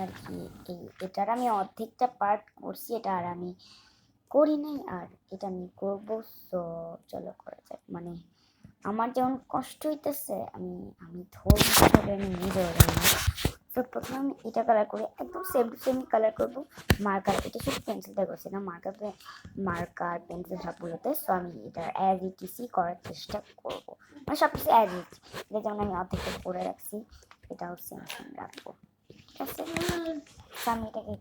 আর কি এটার আমি অর্ধেকটা পার্ট করছি, এটা আর আমি করি নাই, আর এটা আমি করবো। তো চলো করা যাক। মানে আমার যেমন কষ্ট হইতেছে আমি ধরবো আমি নিজেও জানি না। তো প্রথমে আমি এটা কালার করে একদম সেম কালার করবো। মার্কার, এটা শুধু পেন্সিলটা করছি না, মার্কার পেন্সিল সবগুলোতে। সো আমি এটা অ্যাজ ইট ইসি করার চেষ্টা করবো, মানে সব কিছু অ্যাজ ইট। এটা যেমন আমি অর্ধেকটা করে রাখছি, এটাও সেম রাখবো, ঠিক আছে? আমি এটাকে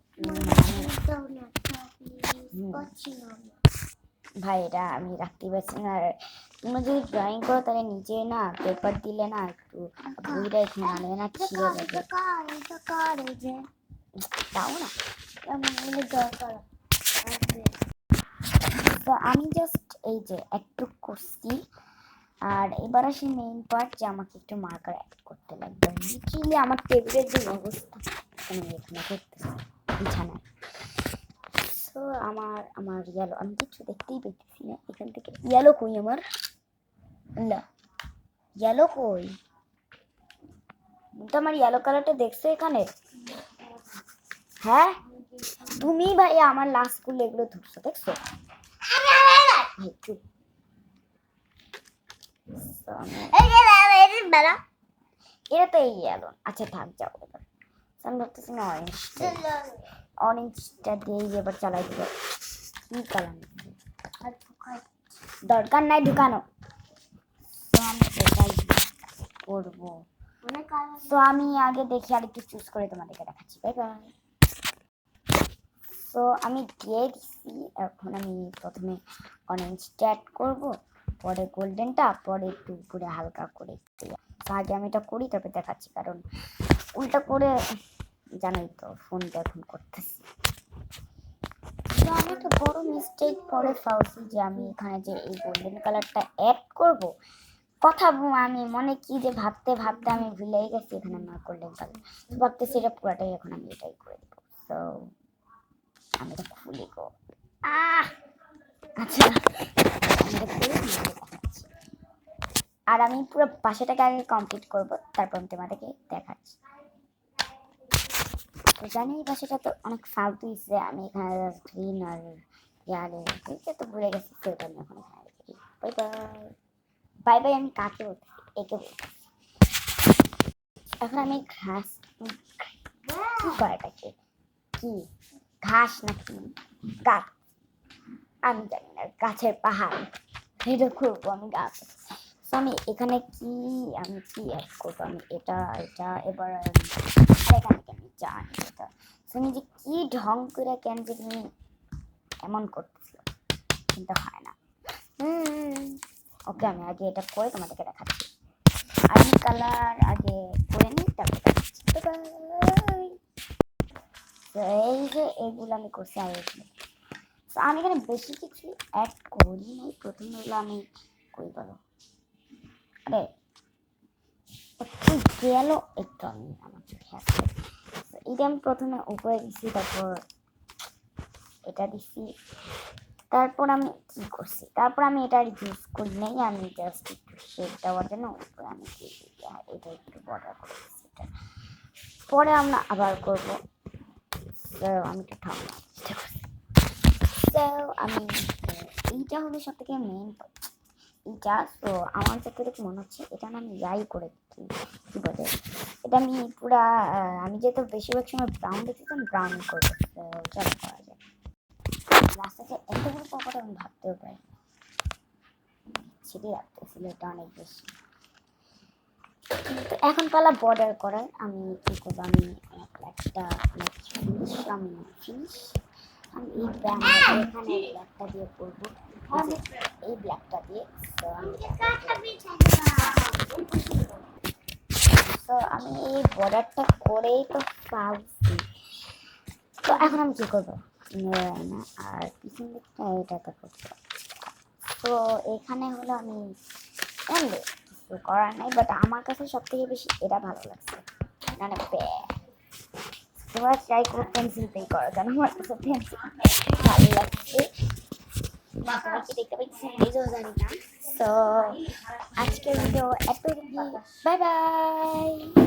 ভাই এটা আমি রাখতে পারছি না। আর তুমি যদি ড্রয়িং করো তাহলে নিচে না পেপার দিলে না একটু বইটা এখানে আনলে না ছিঁড়ে যাবে, তাও না তো আমি জাস্ট এই যে একটু করছি। আর এবার আসি মেইন পার্ট, যে আমাকে একটু মার্কার অ্যাড করতে লাগবে। লিটারালি আমার টেবিলের যে অবস্থা আমি এখানে করতেছি বিছানায়। তো আমার ইয়েলো, আমি কিছু দেখতেই পেতেছি না এখান থেকে। ইয়েলো কই আমার? না ইয়েলো কই? তো আমার ইয়েলো কালারটা দেখছো এখানে? হ্যাঁ তুমি ভাই আমার লাস্ট গুলো এগুলো ধরছো, দেখছো? এটা তো এই ইয়েলো। আচ্ছা থাক, যাও এবার। আমি ভাবতেছি না অরেঞ্জটা দিয়ে এবার চালাই দিব। কি কালার দরকার নাই ঢুকানো, তো আমি এটাই করবো। তো আমি আগে দেখি আর একটু চুজ করে তোমাদেরকে দেখাচ্ছি। Bye bye. তো আমি দিয়ে দিচ্ছি। এখন আমি প্রথমে অরেঞ্জটা অ্যাড করবো, পরে গোল্ডেনটা, পরে একটু উপরে হালকা করে। তো আগে আমি এটা করি তারপরে দেখাচ্ছি, কারণ উল্টা করে জানোই তো ফোনটা এখন করতেছি। তো আমি একটা বড় মিস্টেক করে ফেলছি, যে আমি এখানে যে এই গোল্ডেন কালারটা অ্যাড করব, কথা আমি মনে কি যে ভাবতে আমি ভুলেই গেছি এখানে আমার গোল্ডেন কালার। তো ভাবতেছি এটা পুরাটাই এখন আমি এটাই করে দেবো। তো আমি এটা খুলে গো। আচ্ছা আর আমি পুরো বাসাটাকে আগে কমপ্লিট করব, তারপর আমি তোমাদেরকে দেখাচ্ছি। তো জানি এই বাসাটা তো অনেক ফালতু হয়েছে, আমি এখানে গ্রিন আর ইয়ারে তো ভুলে গেছি। তো এটা আমি এখন এখানে রেখে দিই। Bye bye bye. আমি কাকে বলতেছি? একে বলতেছি। এখন আমি ঘাস কি করাটাকে কি ঘাস নাকি গাছ আমি জানি না, গাছের পাহাড় এটা করবো আমি গাছ। আমি এখানে আমি কি অ্যাড করবো? আমি এটা এবার এখানে আমি জানি এটা তুমি যে কি ঢং করে কেন যে তুমি এমন করতেছিল, কিন্তু হয় না। ওকে আমি আগে এটা করে তোমাদেরকে দেখাচ্ছি। আমি কালার আগে করে নিই, তারপর দেখাচ্ছি। এই যে এগুলো আমি করছি। আর আমি এখানে বেশি কিছু অ্যাড করি নাই। প্রথমে হলো আমি কই বলো, আরে একটু গেল একটু আমি আমার চোখে আসছে। এটা আমি প্রথমে উপরে দিচ্ছি, তারপর এটা দিচ্ছি, তারপর আমি কি করছি, তারপর আমি এটা আর ইউজ করি নাই। আমি জাস্ট একটু শেড দেওয়ার জন্য উপরে আমি এটা একটু বর্ডার করে দিচ্ছি। এটা পরে আমরা আবার করবো। আমি একটু ঠান্ডা চেষ্টা করছি। আমি এইটা হলো সব থেকে মেইন এইটা। তো আমার যতটুকু মনে হচ্ছে এটা না আমি ইয়াই করে কি বলে, এটা আমি পুরা আমি যেহেতু বেশিরভাগ সময় ব্রাউন দেখছিলাম, ব্রাউন করবো। চলো করা যায়। রাস্তাতে এতগুলো পকেট আমি ভাবতেও পারি ছিঁড়ে রাখতেছিল, এটা অনেক বেশি। তো এখন পালা বর্ডার করার। আমি কি করবো, আমি একটা আমি এই এখানে ব্ল্যাকটা দিয়ে করবো, এই ব্ল্যাকটা দিয়ে। তো আমি এই বর্ডারটা করেই তো পাচ্ছি। তো এখন আমি কি করবো, আর পিছন দিকটা এটাতে করবো। তো এখানে হলো আমি কিছু করার নাই, বাট আমার কাছে সব থেকে বেশি এটা ভালো লাগছে। মানে তোমরা ট্রাই করো পেন্সিল দিয়ে করো, কেন আমার কাছে পেন্সিল ভালো লাগছে। তোমরা কি দেখতে পাচ্ছি নিজেও জানি না। তো আজকের ভিডিও এত, বাই বাই।